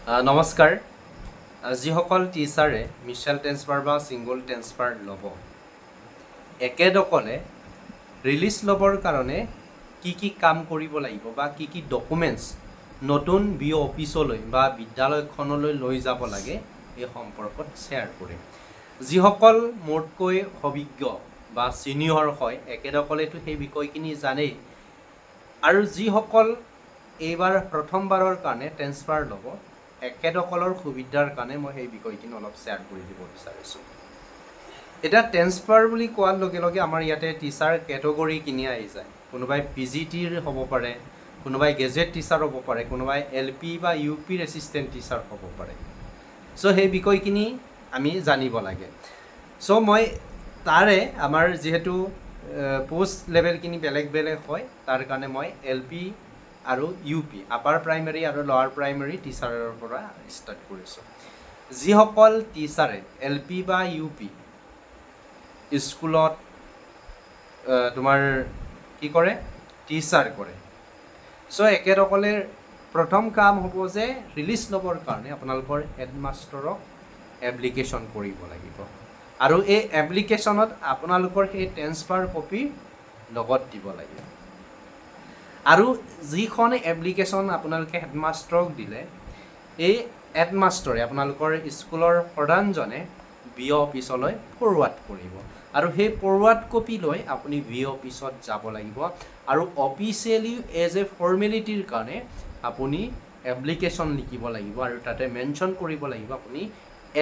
নমস্কাৰ। যিসকল টিচাৰে mutual transfer বা ছিংগল ট্ৰেন্সফাৰ ল'ব, একেদকলে ৰিলিজ ল'বৰ কাৰণে কি কাম কৰিব লাগিব বা কি ডকুমেণ্টছ নতুন বিঅ' অফিচলৈ বা বিদ্যালয়খনলৈ লৈ যাব লাগে এই সম্পৰ্কত শ্বেয়াৰ কৰিম। যিসকল মোতকৈ অভিজ্ঞ বা ছিনিয়ৰ হয় একেদকলেতো সেই বিষয়খিনি জানেই, আৰু যিসকল এইবাৰ প্ৰথমবাৰৰ কাৰণে ট্ৰেন্সফাৰ ল'ব একেদকলৰ সুবিধাৰ কাৰণে মই সেই বিষয়খিনি অলপ শ্বেয়াৰ কৰি দিব বিচাৰিছোঁ। এতিয়া ট্ৰেন্সফাৰ বুলি কোৱাৰ লগে লগে আমাৰ ইয়াতে টিচাৰ কেটেগৰীখিনি আহি যায়। কোনোবাই PGTৰ হ'ব পাৰে, কোনোবাই গেজেট টিচাৰ হ'ব পাৰে, কোনোবাই LP বা UPৰ এছিষ্টেণ্ট টিচাৰ হ'ব পাৰে। চ' সেই বিষয়খিনি আমি জানিব লাগে। চ' মই তাৰে আমাৰ যিহেতু পোষ্ট লেভেলখিনি বেলেগ বেলেগ হয়, তাৰ কাৰণে মই LP আৰু UP আপাৰ প্ৰাইমেৰী আৰু লোৱাৰ প্ৰাইমেৰী টিচাৰৰ পৰা ষ্টাৰ্ট কৰিছোঁ। যিসকল টিচাৰে LP বা UP স্কুলত তোমাৰ কি কৰে, টিচাৰ কৰে, চ' একেদকলে প্ৰথম কাম হ'ব যে ৰিলিজ ল'বৰ কাৰণে আপোনালোকৰ হেডমাষ্টাৰক এপ্লিকেশ্যন কৰিব লাগিব, আৰু এই এপ্লিকেশ্যনত আপোনালোকৰ সেই ট্ৰেন্সফাৰ কপি লগত দিব লাগিব। আৰু যিখন এপ্লিকেশ্যন আপোনালোকে হেডমাষ্টাৰক দিলে, এই হেডমাষ্টাৰে আপোনালোকৰ স্কুলৰ প্ৰধানজনে বিঅ' অফিচলৈ ফৰৱাৰ্ড কৰিব, আৰু সেই ফৰৱাৰ্ড কপি লৈ আপুনি বিঅ' অফিচত যাব লাগিব, আৰু অফিচিয়েলি এজ এ ফৰ্মেলিটিৰ কাৰণে আপুনি এপ্লিকেশ্যন লিখিব লাগিব, আৰু তাতে মেনশ্যন কৰিব লাগিব আপুনি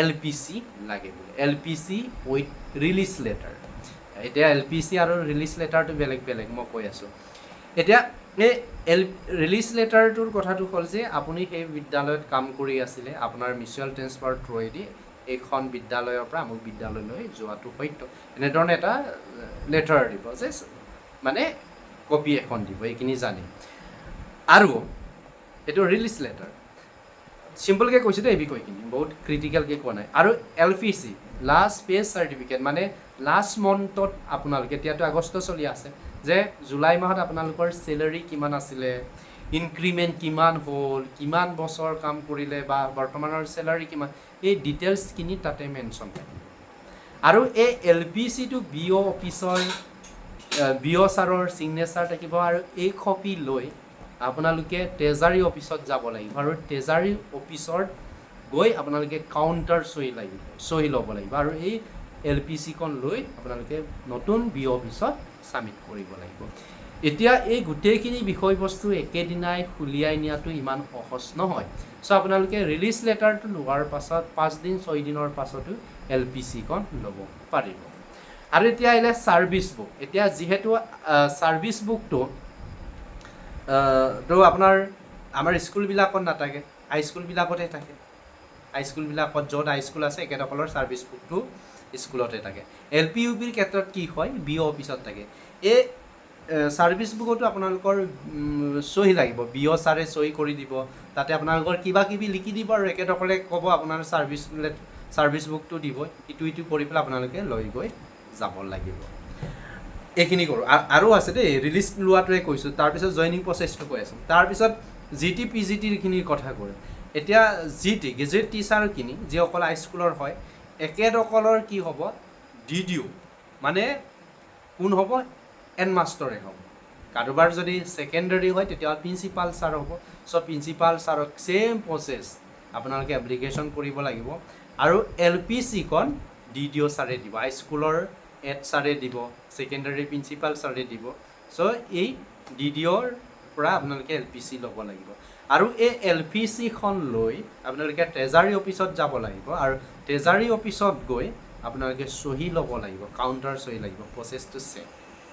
LPC লাগে বুলি, LPC উইথ ৰিলিজ লেটাৰ। এতিয়া LPC আৰু ৰিলিজ লেটাৰটো বেলেগ বেলেগ মই কৈ আছোঁ। এতিয়া এই ৰিলিজ লেটাৰটোৰ কথাটো হ'ল যে আপুনি সেই বিদ্যালয়ত কাম কৰি আছিলে, আপোনাৰ মিউচুৱেল ট্ৰেন্সফাৰ থ্ৰুৱেদি এইখন বিদ্যালয়ৰ পৰা আমুক বিদ্যালয়লৈ যোৱাটো সত্য, এনেধৰণে এটা লেটাৰ দিব, যে মানে কপি এখন দিব, এইখিনি জানি। আৰু এইটো ৰিলিজ লেটাৰ, চিম্পলকৈ কৈছোঁ দেই, এই বিষয়খিনি বহুত ক্ৰিটিকেলকৈ কোৱা নাই। আৰু LPC লাষ্ট পে চাৰ্টিফিকেট, মানে লাষ্ট মন্থত আপোনালোকে, এতিয়াতো আগষ্ট চলি আছে, যে জুলাই মাহত আপোনালোকৰ চেলাৰী কিমান আছিলে, ইনক্ৰিমেণ্ট কিমান হ'ল, কিমান বছৰ কাম কৰিলে, বা বৰ্তমানৰ চেলাৰী কিমান, এই ডিটেইলছখিনি তাতে মেনশ্যন থাকিব। আৰু এই LPCটো বিঅ' অফিচৰ বিঅ' ছাৰৰ ছিগনেচাৰ থাকিব, আৰু এই কপি লৈ আপোনালোকে ট্ৰেজাৰী অফিচত যাব লাগিব, আৰু ট্ৰেজাৰী অফিচত গৈ আপোনালোকে কাউণ্টাৰ চহী ল'ব লাগিব, আৰু এই LPCখন লৈ আপোনালোকে নতুন বিঅ' অফিচত ছাবমিট কৰিব লাগিব। এতিয়া এই গোটেইখিনি বিষয়বস্তু একেদিনাই উলিয়াই নিয়াটো ইমান সহজ নহয়। চ' আপোনালোকে ৰিলিজ লেটাৰটো লোৱাৰ পাছত 5 দিন 6 দিনৰ পাছতো LPCখন ল'ব পাৰিব। আৰু এতিয়া আহিলে ছাৰ্ভিচ বুক। এতিয়া যিহেতু ছাৰ্ভিচ বুকটো তো আপোনাৰ আমাৰ স্কুলবিলাকত নাথাকে, হাইস্কুলবিলাকতহে থাকে। হাইস্কুলবিলাকত য'ত হাইস্কুল আছে একেদকলৰ ছাৰ্ভিচ বুকটো স্কুলতে থাকে। LP UPৰ ক্ষেত্ৰত কি হয়, বিঅ' অফিচত থাকে। এই ছাৰ্ভিচ বুকতো আপোনালোকৰ চহী লাগিব, বিঅ' ছাৰে চহী কৰি দিব, তাতে আপোনালোকৰ কিবা কিবি লিখি দিব, আৰু একেদকলে ক'ব আপোনাৰ ছাৰ্ভিচ বুকটো দিব, ইটো কৰি পেলাই আপোনালোকে লৈ গৈ যাব লাগিব। এইখিনি কৰোঁ। আৰু আছে দেই, ৰিলিজ লোৱাটোৱে কৈছোঁ, তাৰপিছত জইনিং প্ৰচেছটো কৈ আছোঁ। তাৰপিছত GT PGTখিনিৰ কথা কয়। এতিয়া GT গেজেট টিচাৰখিনি যিসকল হাইস্কুলৰ হয়, একেদকলৰ কি হ'ব, DDO মানে কোন হ'ব, হেডমাষ্টাৰে হ'ব। কাৰোবাৰ যদি ছেকেণ্ডাৰী হয় তেতিয়াহ'লে প্ৰিন্সিপাল ছাৰ হ'ব। চ' প্ৰিন্সিপাল ছাৰক ছেইম প্ৰচেছ আপোনালোকে এপ্লিকেশ্যন কৰিব লাগিব, আৰু LPCখন DDO ছাৰে দিব, হাইস্কুলৰ হেড ছাৰে দিব, ছেকেণ্ডাৰী প্ৰিন্সিপাল ছাৰে দিব। চ' এই DDOৰ পৰা আপোনালোকে LPC ল'ব লাগিব, আৰু এই LPCখন লৈ আপোনালোকে ট্ৰেজাৰী অফিচত যাব লাগিব, আৰু ট্ৰেজাৰী অফিচত গৈ আপোনালোকে চহী ল'ব লাগিব, কাউণ্টাৰ চহী লাগিব। প্ৰচেছটো ছেম,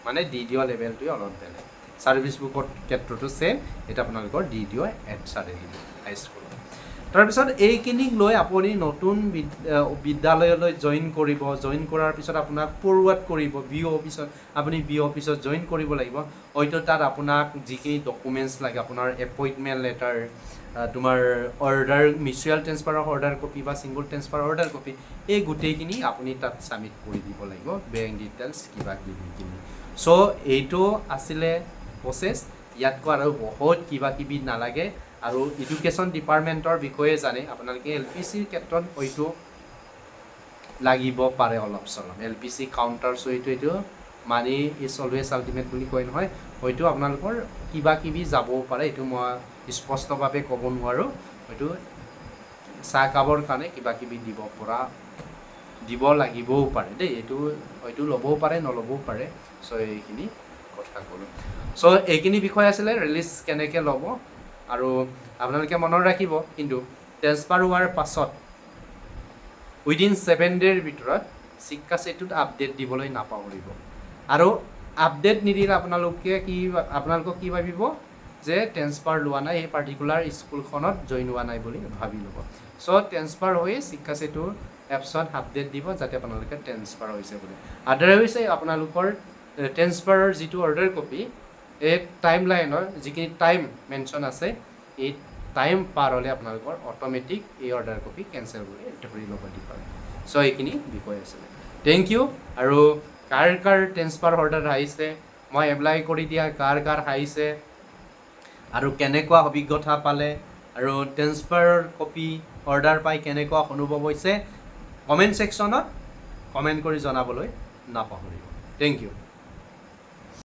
মানে DDO লেভেলটোৱে অলপ বেলেগ। ছাৰ্ভিচ বুকৰ ক্ষেত্ৰতো ছেম, এটা আপোনালোকৰ DDO হেড ছাৰে দিব হাইস্কুলত। তাৰপিছত এইখিনিক লৈ আপুনি নতুন বিদ্যালয়লৈ জইন কৰিব। জইন কৰাৰ পিছত আপোনাক ফৰৱাৰ্ড কৰিব বিঅ' অফিচত, আপুনি বিঅ' অফিচত জইন কৰিব লাগিব। হয়তো তাত আপোনাক যিখিনি ডকুমেণ্টছ লাগে, আপোনাৰ এপইণ্টমেণ্ট লেটাৰ, তোমাৰ অৰ্ডাৰ, মিউচুৱেল ট্ৰেন্সফাৰৰ অৰ্ডাৰ কপি বা ছিংগল ট্ৰেন্সফাৰৰ অৰ্ডাৰ কপি, এই গোটেইখিনি আপুনি তাত ছাবমিট কৰি দিব লাগিব, বেংক ডিটেইলছ কিবা কিবিখিনি। চ' এইটো আছিলে প্ৰচেছ। ইয়াতকৈ আৰু বহুত কিবা কিবি নালাগে, আৰু এডুকেশ্যন ডিপাৰ্টমেণ্টৰ বিষয়ে জানে আপোনালোকে LPCৰ ক্ষেত্ৰত হয়তো লাগিব পাৰে অলপ চলপ LPC কাউণ্টাৰ হয়তো এইটো মানি ইজ অলৱেজ আল্টিমেট বুলি কয় নহয় হয়তো আপোনালোকৰ কিবা কিবি যাবও পাৰে এইটো মই স্পষ্টভাৱে ক'ব নোৱাৰোঁ হয়তো চাহ কাপৰ কাৰণে কিবা কিবি দিব লাগিবও পাৰে দেই এইটো হয়তো ল'বও পাৰে নল'বও পাৰে চ' এইখিনি কথা ক'লোঁ চ' এইখিনি বিষয় আছিলে ৰিলিজ কেনেকৈ ল'ব আৰু আপোনালোকে মনত ৰাখিব কিন্তু ট্ৰেন্সফাৰ হোৱাৰ পাছত উইদিন 7 ডে'ৰ ভিতৰত শিক্ষা সেতুত আপডেট দিবলৈ নাপাহৰিব আৰু আপডেট নিদিলে আপোনালোকক কি ভাবিব যে ট্ৰেন্সফাৰ লোৱা নাই এই পাৰ্টিকুলাৰ স্কুলখনত জইন হোৱা নাই বুলি ভাবি ল'ব চ' ট্ৰেন্সফাৰ হৈ শিক্ষা সেতু এপছত আপডেট দিব যাতে আপোনালোকে ট্ৰেন্সফাৰ হৈছে বুলি আদাৰৱাইজ আপোনালোকৰ ট্ৰেন্সফাৰৰ যিটো অৰ্ডাৰ কপি এই টাইম লাইনৰ যিখিনি টাইম মেনশ্যন আছে এই টাইম পাৰ হ'লে আপোনালোকৰ অট'মেটিক এই অৰ্ডাৰ কপি কেঞ্চেল কৰি ধৰি ল'ব পাৰে চ' এইখিনি বিষয় আছিলে থেংক ইউ আৰু কাৰ ট্ৰেন্সফাৰ অৰ্ডাৰ আহিছে মই এপ্লাই কৰি দিয়া কাৰ আহিছে আৰু কেনেকুৱা অভিজ্ঞতা পালে আৰু ট্ৰেন্সফাৰৰ কপি অৰ্ডাৰ পাই কেনেকুৱা অনুভৱ হৈছে কমেণ্ট ছেকশ্যনত কমেণ্ট কৰি জনাবলৈ নাপাহৰিব থেংক ইউ